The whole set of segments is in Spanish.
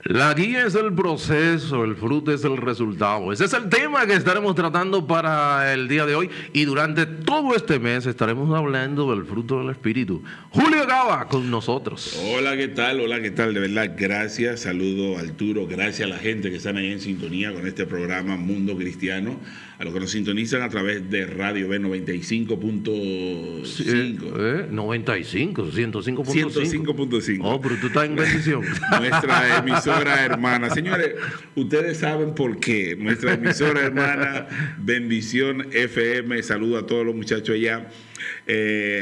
La guía es el proceso, el fruto es el resultado. Ese es el tema que estaremos tratando para el día de hoy y durante todo este mes estaremos hablando del fruto del Espíritu. Julio Gaba con nosotros. Hola, ¿qué tal? Hola, ¿qué tal? De verdad, gracias. Saludo a Arturo, gracias a la gente que están ahí en sintonía con este programa Mundo Cristiano, a los que nos sintonizan a través de Radio B 95.5. 95, 105.5. 105.5. Oh, pero tú estás en bendición. Nuestra emisora hermana. Señores, ustedes saben por qué. Nuestra emisora hermana, Bendición FM. Saludo a todos los muchachos allá.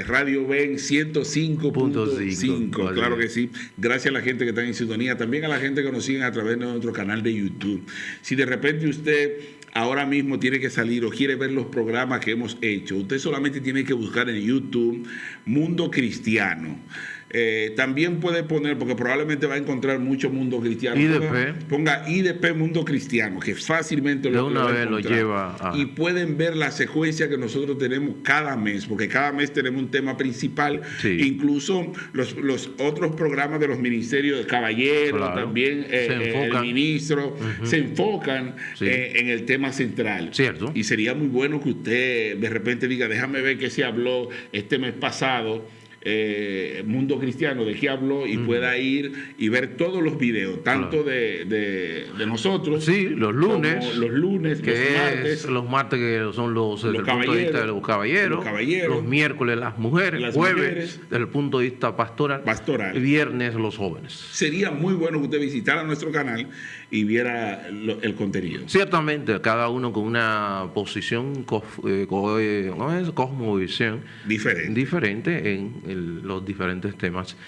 Radio Ben 105.5. Claro que sí. Gracias a la gente que está en sintonía. También a la gente que nos sigue a través de nuestro canal de YouTube. Si de repente usted ahora mismo tiene que salir o quiere ver los programas que hemos hecho, usted solamente tiene que buscar en YouTube Mundo Cristiano. También puede poner, porque probablemente va a encontrar mucho Mundo Cristiano. Ponga IDP Mundo Cristiano, que fácilmente de una vez lo lleva y pueden ver la secuencia que nosotros tenemos cada mes, porque cada mes tenemos un tema principal. Sí. Incluso los otros programas de los ministerios de caballeros, claro, también el ministro, se enfocan en el tema central. Cierto. Y sería muy bueno que usted de repente diga, déjame ver qué se habló este mes pasado. Mundo Cristiano, de qué habló, y pueda ir y ver todos los videos, tanto de nosotros, sí, los lunes, como los lunes, los martes que son los desde el punto de vista de los caballeros, los miércoles las mujeres, jueves desde el punto de vista pastoral, viernes los jóvenes. Sería muy bueno que usted visitara nuestro canal y viera el contenido. Ciertamente, cada uno con una posición, cosmovisión diferente en los diferentes temas,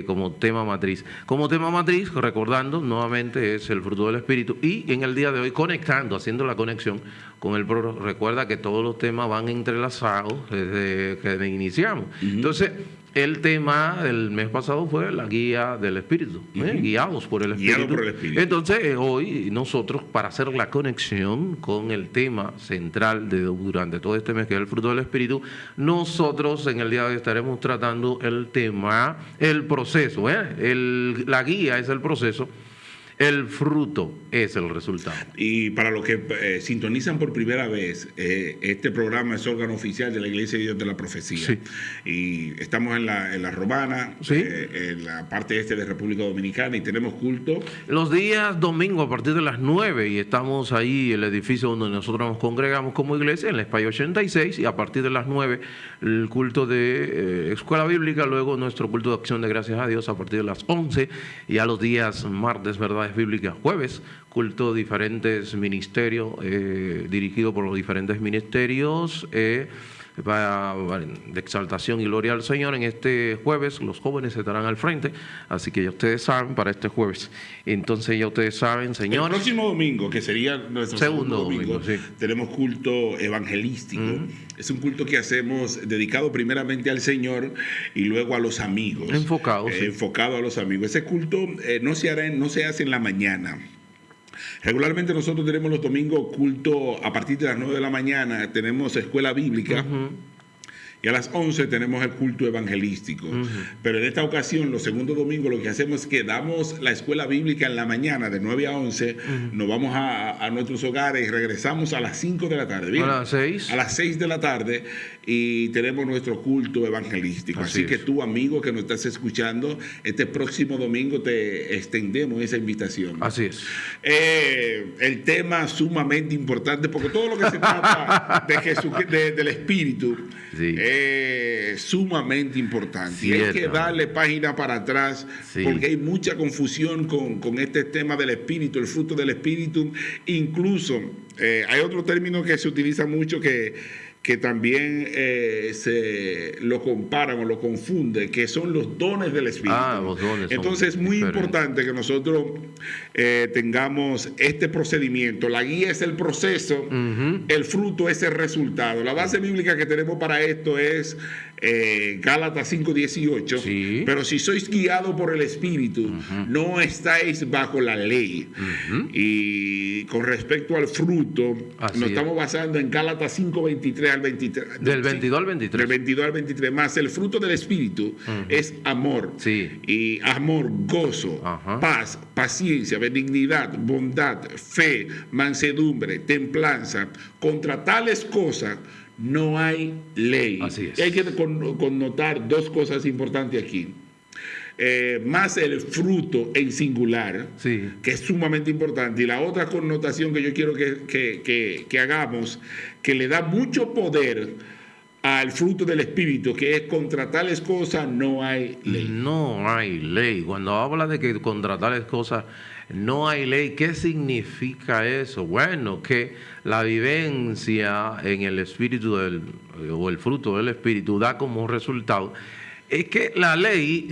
como tema matriz. Como tema matriz, recordando nuevamente, es el fruto del Espíritu, y en el día de hoy conectando, haciendo la conexión con el programa. Recuerda que todos los temas van entrelazados desde que iniciamos. Entonces, el tema del mes pasado fue la guía del Espíritu, guiados por el Espíritu. Entonces, hoy nosotros, para hacer la conexión con el tema central durante todo este mes, que es el fruto del Espíritu, nosotros en el día de hoy estaremos tratando el tema, el proceso. La guía es el proceso. El fruto es el resultado. Y para los que sintonizan por primera vez, este programa es órgano oficial de la Iglesia de Dios de la Profecía. Sí. Y estamos en la Romana, ¿sí?, en la parte este de República Dominicana, y tenemos culto los días domingos a partir de las 9, y estamos ahí en el edificio donde nosotros nos congregamos como iglesia, en la España 86, y a partir de las 9 el culto de escuela bíblica, luego nuestro culto de acción de gracias a Dios a partir de las 11, y a los días martes, verdades bíblicas, jueves, culto de diferentes ministerios, dirigido por los diferentes ministerios de exaltación y gloria al Señor. En este jueves los jóvenes estarán al frente, así que ya ustedes saben, para este jueves. Entonces ya ustedes saben, señores. El próximo domingo, que sería nuestro segundo domingo, sí, tenemos culto evangelístico. Es un culto que hacemos dedicado primeramente al Señor y luego a los amigos. Enfocado a los amigos. Ese culto no se hace en la mañana. Regularmente nosotros tenemos los domingos culto a partir de las 9 de la mañana, tenemos escuela bíblica, y a las 11 tenemos el culto evangelístico. Pero en esta ocasión, los segundos domingos, lo que hacemos es que damos la escuela bíblica en la mañana, de 9 a 11, nos vamos a nuestros hogares y regresamos a las 5 de la tarde. ¿Bien? A las 6. A las 6 de la tarde, y tenemos nuestro culto evangelístico. Así que tú, amigo que nos estás escuchando, este próximo domingo te extendemos esa invitación. Así es. El tema sumamente importante, porque todo lo que se trata de Jesús, del Espíritu, es sumamente importante. Y hay que darle página para atrás, porque hay mucha confusión con este tema del Espíritu, el fruto del Espíritu. Incluso hay otro término que se utiliza mucho que también se lo comparan o lo confunden, que son los dones del Espíritu. Los dones. Entonces es muy importante que nosotros tengamos este procedimiento. La guía es el proceso, el fruto es el resultado. La base bíblica que tenemos para esto es Gálatas 5:18, sí. Pero si sois guiados por el Espíritu, no estáis bajo la ley. Y con respecto al fruto, nos estamos basando en Gálatas 5:23 al 23. Del 22 al 23. Del 22 al 23. Más el fruto del Espíritu es amor. Sí. Y amor, gozo, paz, paciencia, benignidad, bondad, fe, mansedumbre, templanza. Contra tales cosas no hay ley. Así es. Y hay que connotar dos cosas importantes aquí. Más el fruto en singular, sí, que es sumamente importante. Y la otra connotación que yo quiero que hagamos, que le da mucho poder al fruto del Espíritu, que es contra tales cosas no hay ley. No hay ley. Cuando habla de que contra tales cosas no hay ley, ¿qué significa eso? Bueno, que la vivencia en el Espíritu o el fruto del Espíritu da como resultado es que la ley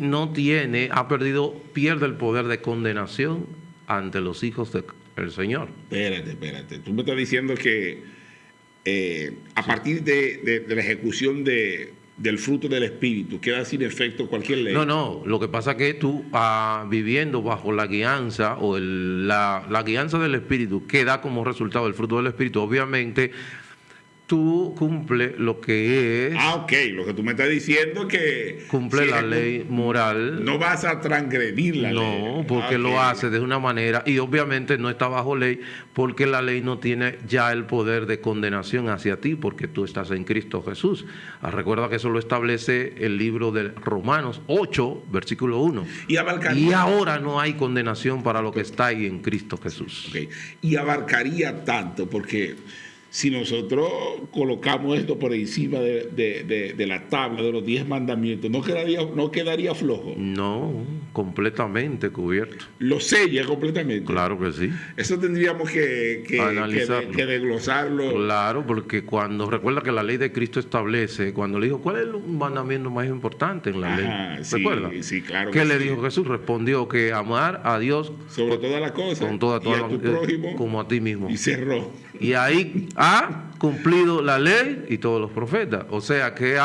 pierde el poder de condenación ante los hijos del Señor. Espérate. Tú me estás diciendo que a partir de la ejecución del fruto del Espíritu queda sin efecto cualquier ley. No. Lo que pasa es que tú, viviendo bajo la guianza o la guianza del Espíritu, que da como resultado el fruto del Espíritu, obviamente tú cumples lo que es... Ok. Lo que tú me estás diciendo es que... Cumple la ley moral. No vas a transgredir la ley. No, porque lo hace de una manera, y obviamente no está bajo ley, porque la ley no tiene ya el poder de condenación hacia ti, porque tú estás en Cristo Jesús. Recuerda que eso lo establece el libro de Romanos 8, versículo 1. Y ahora no hay condenación para lo que está ahí en Cristo Jesús. Okay. Y abarcaría tanto, porque... si nosotros colocamos esto por encima de la tabla de los 10 mandamientos, ¿no quedaría flojo? No, completamente cubierto. ¿Lo sella completamente? Claro que sí. Eso tendríamos que desglosarlo. Claro, porque recuerda que la ley de Cristo establece, cuando le dijo, ¿cuál es el mandamiento más importante en la ley? ¿Recuerda? Sí, claro. ¿Qué le dijo Jesús? Respondió que amar a Dios sobre todas las cosas, con toda y a tu prójimo como a ti mismo. Y cerró. Y ahí ha cumplido la ley y todos los profetas. O sea que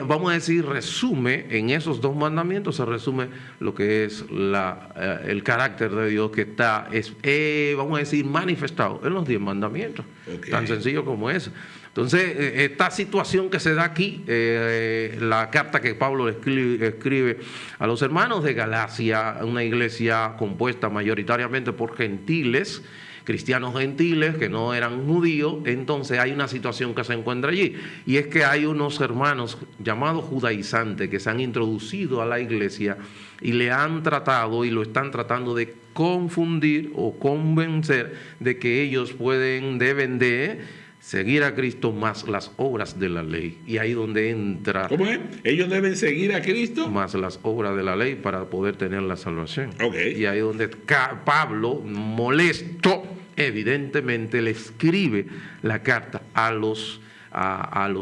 vamos a decir, resume en esos dos mandamientos, se resume lo que es el carácter de Dios que está, vamos a decir, manifestado en los 10 mandamientos. Okay. Tan sencillo como eso. Entonces, esta situación que se da aquí, la carta que Pablo escribe a los hermanos de Galacia, una iglesia compuesta mayoritariamente por gentiles, cristianos gentiles que no eran judíos, entonces hay una situación que se encuentra allí, y es que hay unos hermanos llamados judaizantes que se han introducido a la iglesia y le han tratado y lo están tratando de confundir o convencer de que ellos deben de seguir a Cristo más las obras de la ley. Y ahí donde entra... ¿Cómo es? ¿Ellos deben seguir a Cristo? Más las obras de la ley para poder tener la salvación. Okay. Y ahí donde Pablo, molesto, evidentemente le escribe la carta a los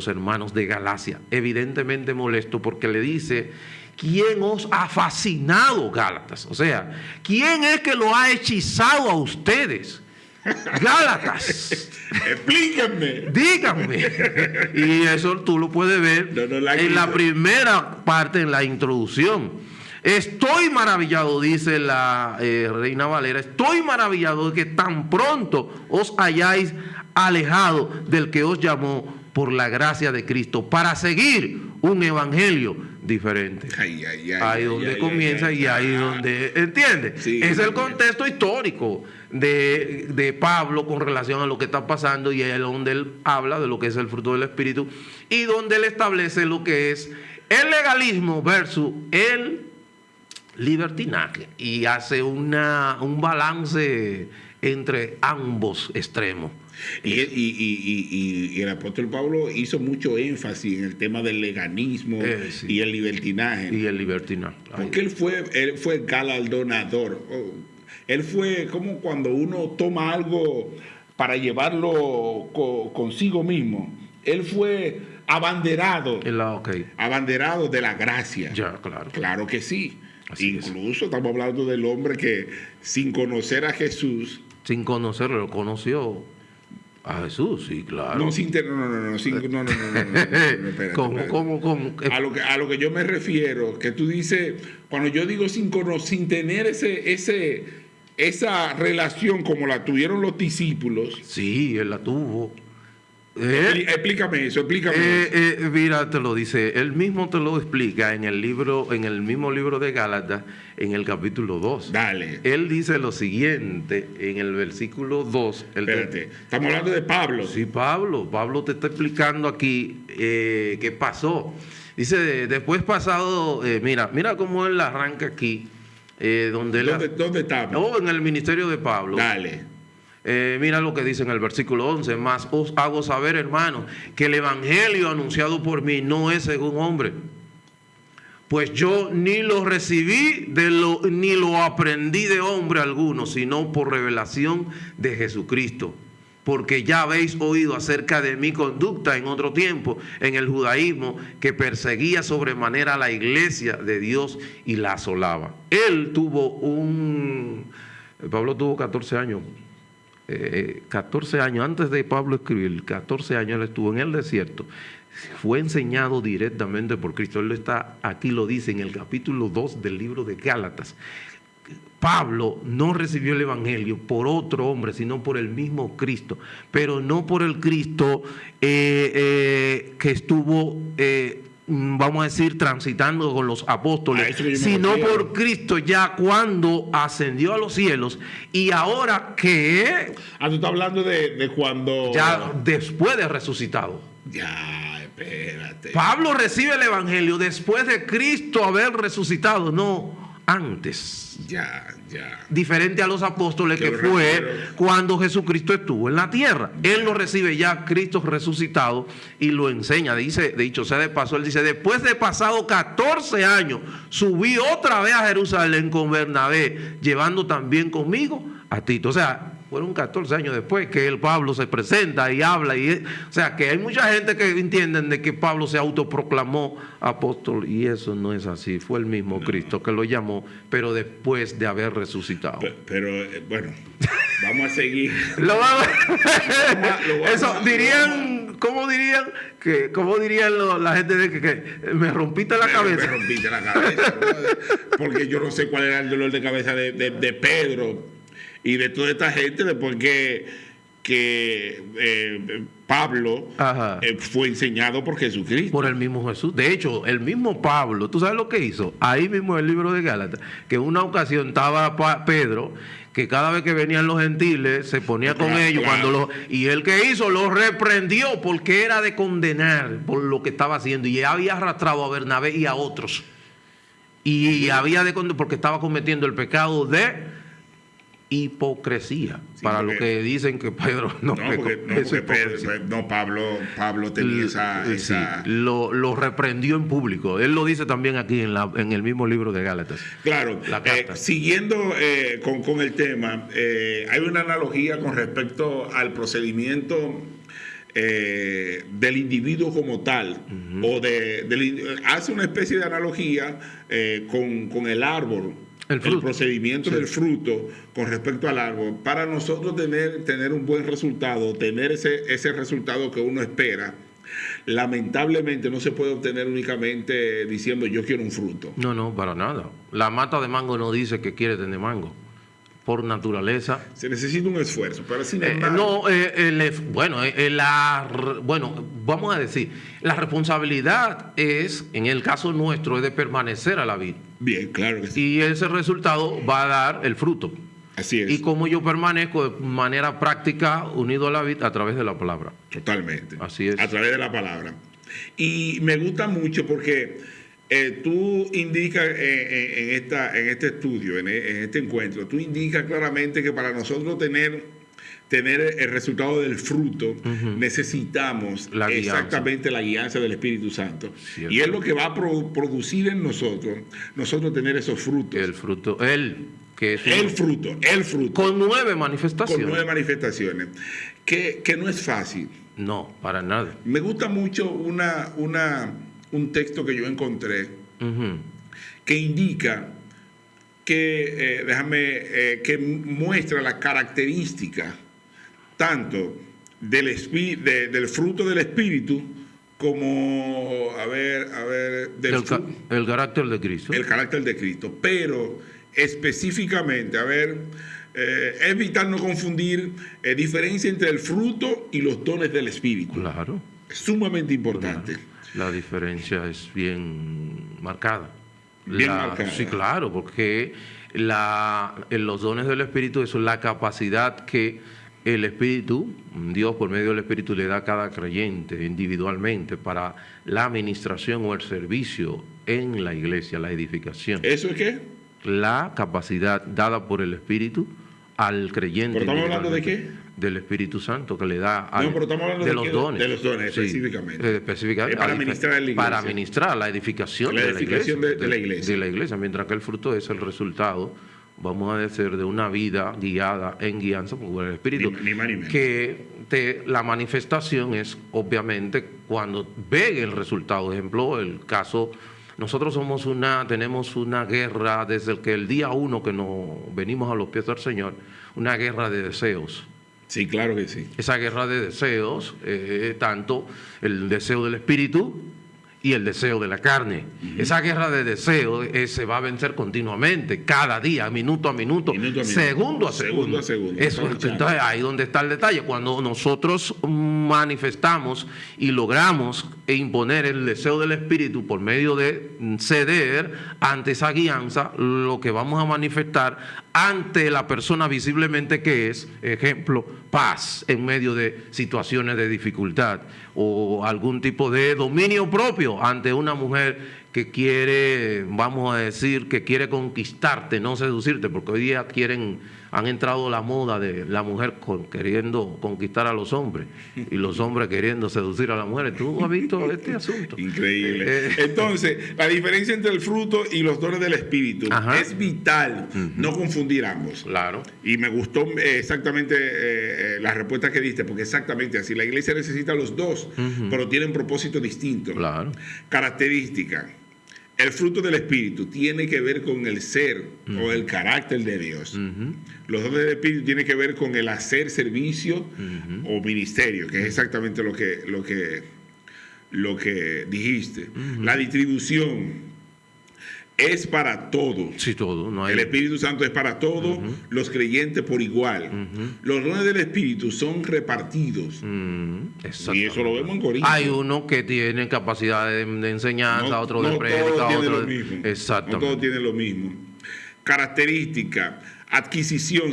hermanos de Galacia. Evidentemente molesto porque le dice... ¿quién os ha fascinado, Gálatas? O sea, ¿quién es que lo ha hechizado a ustedes? Gálatas. Explíquenme. Díganme. Y eso tú lo puedes ver en la primera parte, en la introducción. Estoy maravillado, dice la Reina Valera, estoy maravillado de que tan pronto os hayáis alejado del que os llamó por la gracia de Cristo para seguir un evangelio diferente. Ahí donde comienza y ahí donde entiende. Sí, es el contexto histórico de Pablo con relación a lo que está pasando, y es donde él habla de lo que es el fruto del Espíritu y donde él establece lo que es el legalismo versus el libertinaje, y hace un balance entre ambos extremos. Y el apóstol Pablo hizo mucho énfasis en el tema del legalismo sí, y el libertinaje. Porque él fue galardonador. Él fue como cuando uno toma algo para llevarlo consigo mismo. Él fue abanderado. Abanderado de la gracia. Ya, claro. Claro que sí. Así Incluso estamos hablando del hombre que sin conocer a Jesús. Sin conocerlo, lo conoció. A Jesús, sí, claro. No, espérate. ¿Cómo? A lo que yo me refiero, que tú dices, cuando yo digo sin tener esa relación como la tuvieron los discípulos. Sí, él la tuvo. Explícame eso. Mira, te lo dice, él mismo te lo explica en el mismo libro de Gálatas, en el capítulo 2. Dale. Él dice lo siguiente, en el versículo 2. Espérate, estamos hablando de Pablo. Sí, Pablo te está explicando aquí qué pasó. Dice, después pasado, mira cómo él arranca aquí. ¿Dónde está? En el ministerio de Pablo. Dale. Mira lo que dice en el versículo 11, más os hago saber, hermanos, que el evangelio anunciado por mí no es según hombre, pues yo ni lo recibí ni lo aprendí de hombre alguno, sino por revelación de Jesucristo. Porque ya habéis oído acerca de mi conducta en otro tiempo en el judaísmo, que perseguía sobremanera a la iglesia de Dios y la asolaba. Pablo tuvo 14 años. 14 años antes de Pablo escribir, 14 años él estuvo en el desierto, fue enseñado directamente por Cristo. Él está, aquí lo dice en el capítulo 2 del libro de Gálatas. Pablo no recibió el evangelio por otro hombre, sino por el mismo Cristo, pero no por el Cristo que estuvo vamos a decir, transitando con los apóstoles, sino por Cristo ya cuando ascendió a los cielos. Y ahora que... tú estás hablando de cuando... Ya después de resucitado. Ya, espérate. Pablo recibe el evangelio después de Cristo haber resucitado, no antes. Ya. Diferente a los apóstoles, que fue cuando Jesucristo estuvo en la tierra. Él lo recibe ya Cristo resucitado y lo enseña. Dicho sea de paso, él dice, después de pasado 14 años, subí otra vez a Jerusalén con Bernabé, llevando también conmigo a Tito. O sea, fueron 14 años después que el Pablo se presenta y habla. O sea, que hay mucha gente que entienden de que Pablo se autoproclamó apóstol, y eso no es así. Fue el mismo Cristo que lo llamó, pero después de haber resucitado. Pero bueno, vamos a seguir. Eso dirían, ¿cómo dirían? ¿Cómo dirían la gente de que me rompiste la cabeza? Me rompiste la cabeza, porque yo no sé cuál era el dolor de cabeza de Pedro y de toda esta gente después que Pablo fue enseñado por Jesucristo. Por el mismo Jesús. De hecho, el mismo Pablo, ¿tú sabes lo que hizo? Ahí mismo en el libro de Gálatas, que en una ocasión estaba Pedro, que cada vez que venían los gentiles se ponía con ellos, y él que hizo, los reprendió porque era de condenar por lo que estaba haciendo, y había arrastrado a Bernabé y a otros, y había de condenar porque estaba cometiendo el pecado de hipocresía, para lo que dicen que Pedro Pablo tenía esa... Lo reprendió en público. Él lo dice también aquí en el mismo libro de Gálatas. Claro, siguiendo con el tema, hay una analogía con respecto al procedimiento del individuo como tal, o hace una especie de analogía con el árbol. El procedimiento del fruto con respecto al árbol, para nosotros tener un buen resultado, tener ese resultado que uno espera, lamentablemente no se puede obtener únicamente diciendo yo quiero un fruto. No, para nada. La mata de mango no dice que quiere tener mango. Por naturaleza. Se necesita un esfuerzo, pero sin embargo... bueno, vamos a decir, la responsabilidad es, en el caso nuestro, es de permanecer a la vid. Bien, claro que sí. Y ese resultado va a dar el fruto. Así es. Y como yo permanezco de manera práctica unido a la vid a través de la palabra. Totalmente. Así es. A través de la palabra. Y me gusta mucho porque... tú indicas en este estudio, en este encuentro, tú indicas claramente que para nosotros tener el resultado del fruto, necesitamos exactamente la guianza del Espíritu Santo. Cierto. Y es lo que va a producir en nosotros tener esos frutos. El fruto, el fruto. Con 9 manifestaciones. Con 9 manifestaciones. Que no es fácil. No, para nada. Me gusta mucho un texto que yo encontré que indica que muestra la característica tanto del fruto del Espíritu, como, el carácter de Cristo. El carácter de Cristo. Pero específicamente, es vital no confundir diferencia entre el fruto y los dones del Espíritu. Claro. Es sumamente importante. Claro. La diferencia es bien marcada. Bien marcada. Sí, claro, porque los dones del Espíritu es la capacidad que el Espíritu, Dios por medio del Espíritu, le da a cada creyente individualmente para la administración o el servicio en la iglesia, la edificación. ¿Eso es qué? La capacidad dada por el Espíritu al creyente. ¿Pero estamos hablando de qué? Del Espíritu Santo que le da pero estamos hablando de los dones. De los dones, sí, específicamente. Para ministrar en la iglesia. Para ministrar la edificación, de la iglesia. De la iglesia, mientras que el fruto es el resultado, vamos a decir, de una vida guiada en guianza por el Espíritu. Ni más ni menos. Que la manifestación es, obviamente, cuando ven el resultado. Por ejemplo, el caso... Nosotros tenemos una guerra desde el día 1 que nos venimos a los pies del Señor, una guerra de deseos. Sí, claro que sí. Esa guerra de deseos, tanto el deseo del espíritu y el deseo de la carne. Esa guerra de deseos se va a vencer continuamente, cada día, minuto a minuto, segundo a segundo. Eso, entonces ahí donde está el detalle. Cuando nosotros manifestamos y logramos imponer el deseo del espíritu por medio de ceder ante esa guianza, lo que vamos a manifestar ante la persona visiblemente que es, ejemplo, paz en medio de situaciones de dificultad o algún tipo de dominio propio ante una mujer que quiere, vamos a decir, que quiere conquistarte, no seducirte, porque hoy día han entrado la moda de la mujer queriendo conquistar a los hombres y los hombres queriendo seducir a las mujeres. ¿Tú has visto este asunto? Increíble. Entonces, la diferencia entre el fruto y los dones del Espíritu es vital no confundir ambos. Claro. Y me gustó exactamente la respuesta que diste, porque exactamente así. La iglesia necesita los dos, pero tienen propósitos distintos. Claro. Características. El fruto del Espíritu tiene que ver con el ser o el carácter de Dios. Los dones del Espíritu tienen que ver con el hacer servicio o ministerio, que es exactamente lo que dijiste. La distribución es para todos. Sí, todo. No hay... El Espíritu Santo es para todos, los creyentes por igual. Los dones del Espíritu son repartidos. Y eso lo vemos en Corintios. Hay uno que tiene capacidad de enseñanza, otro de prédica, otro de... Exactamente. No todos tienen lo mismo. Característica, adquisición,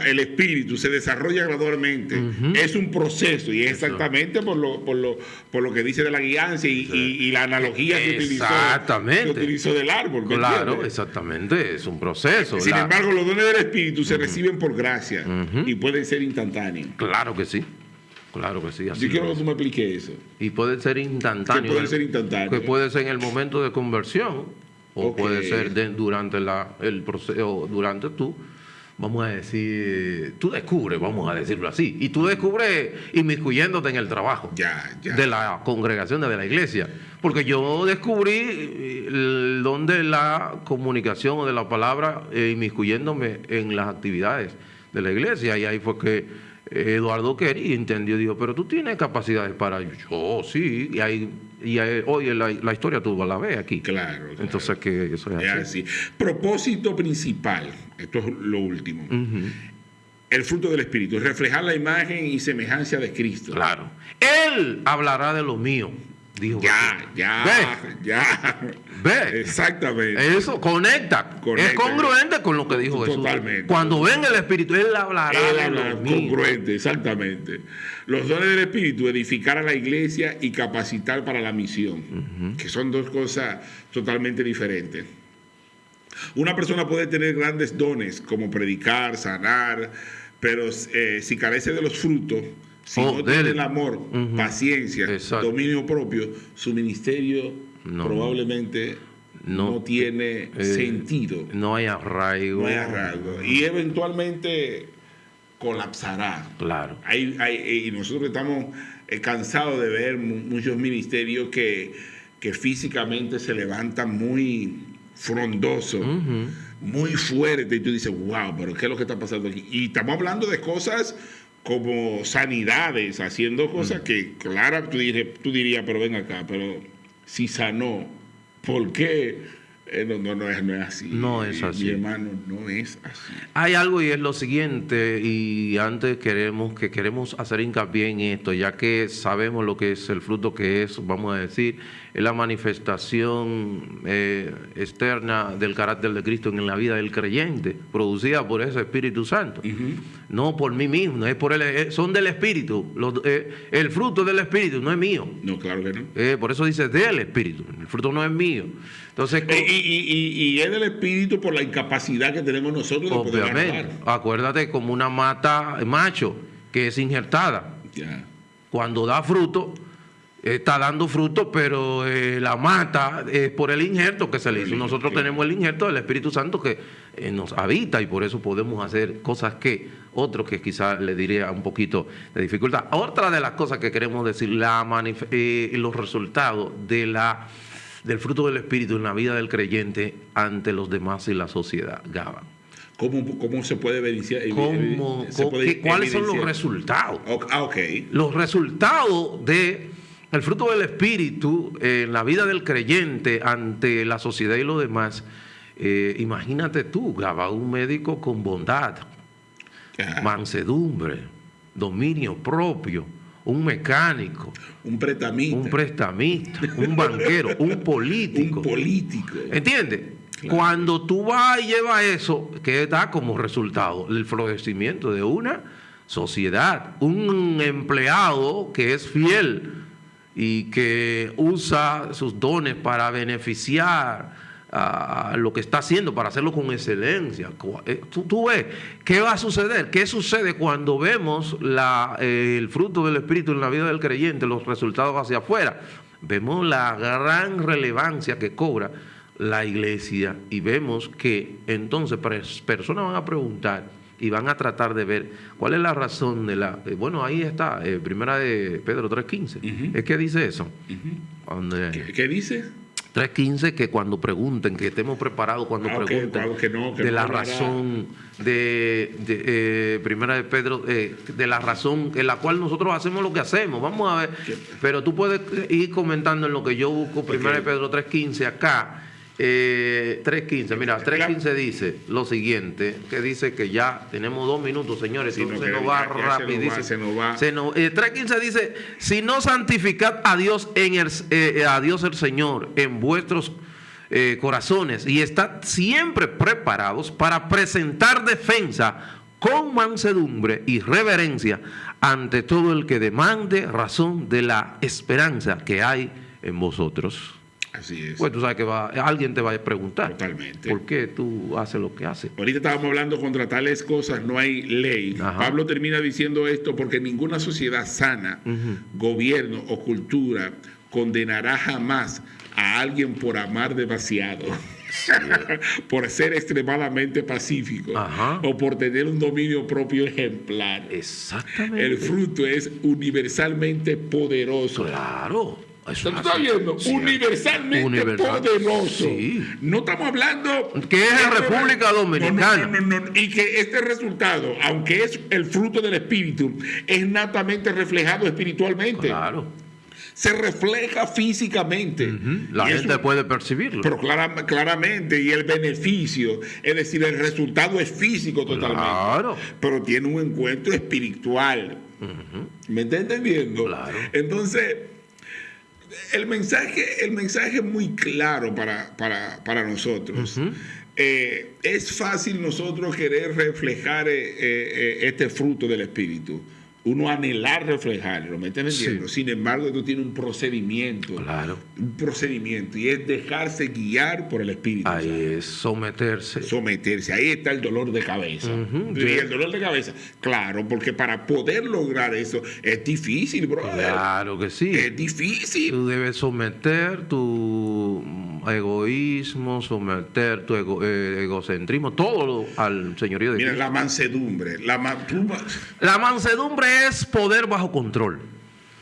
el espíritu se desarrolla gradualmente. Es un proceso y es exactamente por lo que dice de la guianza y la analogía que utilizó del árbol. Claro, entiendes? Exactamente, es un proceso. Sin embargo, los dones del espíritu se reciben por gracia y pueden ser instantáneos. Claro que sí. Claro que sí. Yo quiero que tú me expliques eso. Y puede ser instantáneo. Que puede ser instantáneo. Que puede ser en el momento de conversión o puede ser durante el proceso, durante vamos a decir, tú descubres, vamos a decirlo así, y tú descubres inmiscuyéndote en el trabajo de la congregación, de la iglesia, porque yo descubrí el don de la comunicación o de la palabra inmiscuyéndome en las actividades de la iglesia, y ahí fue que Eduardo Kerry entendió, dijo, pero tú tienes capacidades para... Yo sí, y hoy la historia tú la ves aquí. Claro. Entonces, que eso es así. Propósito principal, esto es lo último. El fruto del Espíritu, reflejar la imagen y semejanza de Cristo. Claro. Él hablará de lo mío. Dijo ya. Ve. Exactamente. Eso conecta. Es congruente con lo que dijo Jesús. Totalmente. Cuando venga el Espíritu, Él hablará de lo mío. Congruente, exactamente. Los dones del Espíritu, edificar a la iglesia y capacitar para la misión, que son dos cosas totalmente diferentes. Una persona puede tener grandes dones, como predicar, sanar, pero si carece de los frutos, si no tiene el amor, paciencia, dominio propio, su ministerio probablemente no tiene sentido. No hay arraigo. Y eventualmente colapsará. Claro. Y nosotros estamos cansados de ver muchos ministerios que físicamente se levantan muy frondosos, muy fuertes, y tú dices, wow, pero ¿qué es lo que está pasando aquí? Y estamos hablando de cosas como sanidades, haciendo cosas que, claro, tú dirías, pero ven acá, pero si sanó, ¿por qué? No es así. No es así. Mi hermano, no es así. Hay algo y es lo siguiente, y antes queremos hacer hincapié en esto, ya que sabemos lo que es el fruto, que es, vamos a decir, es la manifestación externa del carácter de Cristo en la vida del creyente, producida por ese Espíritu Santo. No por mí mismo, es por son del Espíritu. El fruto del Espíritu no es mío. No, claro que no. Por eso dice del Espíritu, el fruto no es mío. Entonces, y es del Espíritu por la incapacidad que tenemos nosotros de poder actuar. Acuérdate, como una mata macho que es injertada. Ya. Cuando da fruto, está dando fruto, pero la mata es por el injerto que se le hizo. Nosotros tenemos el injerto del Espíritu Santo que nos habita, y por eso podemos hacer cosas que otros que quizás le diría un poquito de dificultad. Otra de las cosas que queremos decir, los resultados del fruto del Espíritu en la vida del creyente ante los demás y la sociedad. Gaba. ¿Cómo se puede evidenciar? ¿Cuáles son los resultados? Okay. Los resultados del fruto del Espíritu en la vida del creyente ante la sociedad y los demás. Imagínate tú, Gaba, un médico con bondad, mansedumbre, dominio propio, un mecánico, un prestamista, un banquero, un político. ¿Entiendes? Claro. Cuando tú vas y llevas eso, ¿qué da como resultado? El florecimiento de una sociedad. Un empleado que es fiel y que usa sus dones para beneficiar a lo que está haciendo, para hacerlo con excelencia. Tú ves, ¿qué va a suceder? ¿Qué sucede cuando vemos el fruto del Espíritu en la vida del creyente, los resultados hacia afuera? Vemos la gran relevancia que cobra la iglesia, y vemos que entonces personas van a preguntar y van a tratar de ver cuál es la razón de la... bueno, ahí está, primera de Pedro 3.15. ¿Es que dice eso? ¿Qué dice? 3.15, que cuando pregunten, que estemos preparados cuando pregunten de la razón de primera de Pedro, de la razón en la cual nosotros hacemos lo que hacemos. Vamos a ver, pero tú puedes ir comentando en lo que yo busco. Primera de Pedro 3.15 acá. 3.15, mira, 3.15 dice lo siguiente, que dice que ya tenemos 2 minutos, señores, se nos va rapidísimo. 3.15 dice: si no santificad a Dios a Dios el Señor en vuestros corazones, y estad siempre preparados para presentar defensa con mansedumbre y reverencia ante todo el que demande razón de la esperanza que hay en vosotros. Así es. Pues tú sabes que alguien te va a preguntar. Totalmente. ¿Por qué tú haces lo que haces? Ahorita estábamos hablando, contra tales cosas no hay ley. Ajá. Pablo termina diciendo esto porque ninguna sociedad sana, gobierno o cultura condenará jamás a alguien por amar demasiado. Sí. Por ser extremadamente pacífico. Ajá. O por tener un dominio propio ejemplar. Exactamente. El fruto es universalmente poderoso. Claro. ¿Tú estás viendo? Sí. Universalmente poderoso. Sí. No estamos hablando... Que es en República Dominicana. No. Y que este resultado, aunque es el fruto del Espíritu, es natamente reflejado espiritualmente. Claro. Se refleja físicamente. La gente puede percibirlo. Pero claramente, y el beneficio, es decir, el resultado es físico totalmente. Claro. Pero tiene un encuentro espiritual. ¿Me está entendiendo? Claro. Entonces... El mensaje es muy claro para nosotros. Es fácil nosotros querer reflejar este fruto del Espíritu. Uno anhelar reflejarlo, ¿me están entendiendo? Sí. Sin embargo, esto tiene un procedimiento. Claro. Un procedimiento. Y es dejarse guiar por el Espíritu. Ahí es someterse. Someterse. Ahí está el dolor de cabeza. Y el dolor de cabeza. Claro, porque para poder lograr eso es difícil, bro. Claro que sí. Es difícil. Tú debes someter tu egoísmo, someter tu egocentrismo, todo al señorío de Cristo. Mira, la mansedumbre. La mansedumbre es poder bajo control.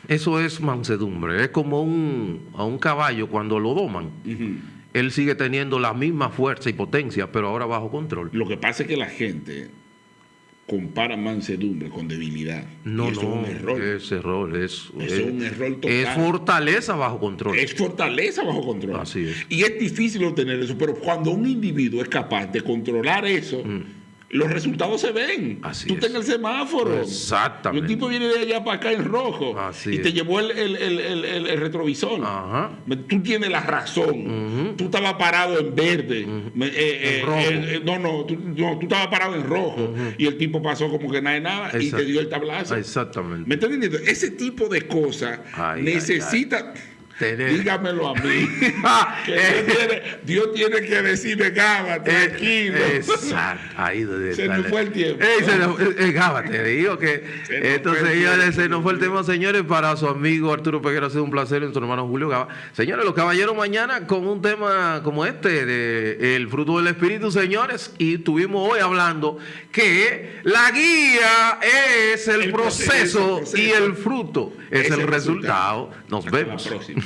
Eso es mansedumbre. Es como a un caballo cuando lo doman. Él sigue teniendo la misma fuerza y potencia, pero ahora bajo control. Lo que pasa es que la gente compara mansedumbre con debilidad. No, eso es un error. Es un error total. Es fortaleza bajo control. Es fortaleza bajo control. Así es. Y es difícil obtener eso, pero cuando un individuo es capaz de controlar eso, los resultados se ven. Así Tú estás en el semáforo. Exactamente. Y un tipo viene de allá para acá en rojo. Así te es. llevó el retrovisor. Ajá. Tú tienes la razón. Tú estabas parado en verde. En rojo. Tú estabas parado en rojo. Y el tipo pasó como que nada y te dio el tablazo. Exactamente. ¿Me estás entendiendo? Ese tipo de cosas necesita... Dígamelo a mí. Dios tiene que decirme, Gaba, tranquilo. Exacto. Ahí se nos fue el tiempo. Gaba, te digo que entonces se nos fue el tema, señores. Para su amigo Arturo Peguero ha sido un placer, y su hermano Julio Gaba. Señores, los caballeros, mañana con un tema como este, de el fruto del espíritu, señores. Y estuvimos hoy hablando que la guía es el proceso y el fruto es el resultado. Nos vemos. La próxima.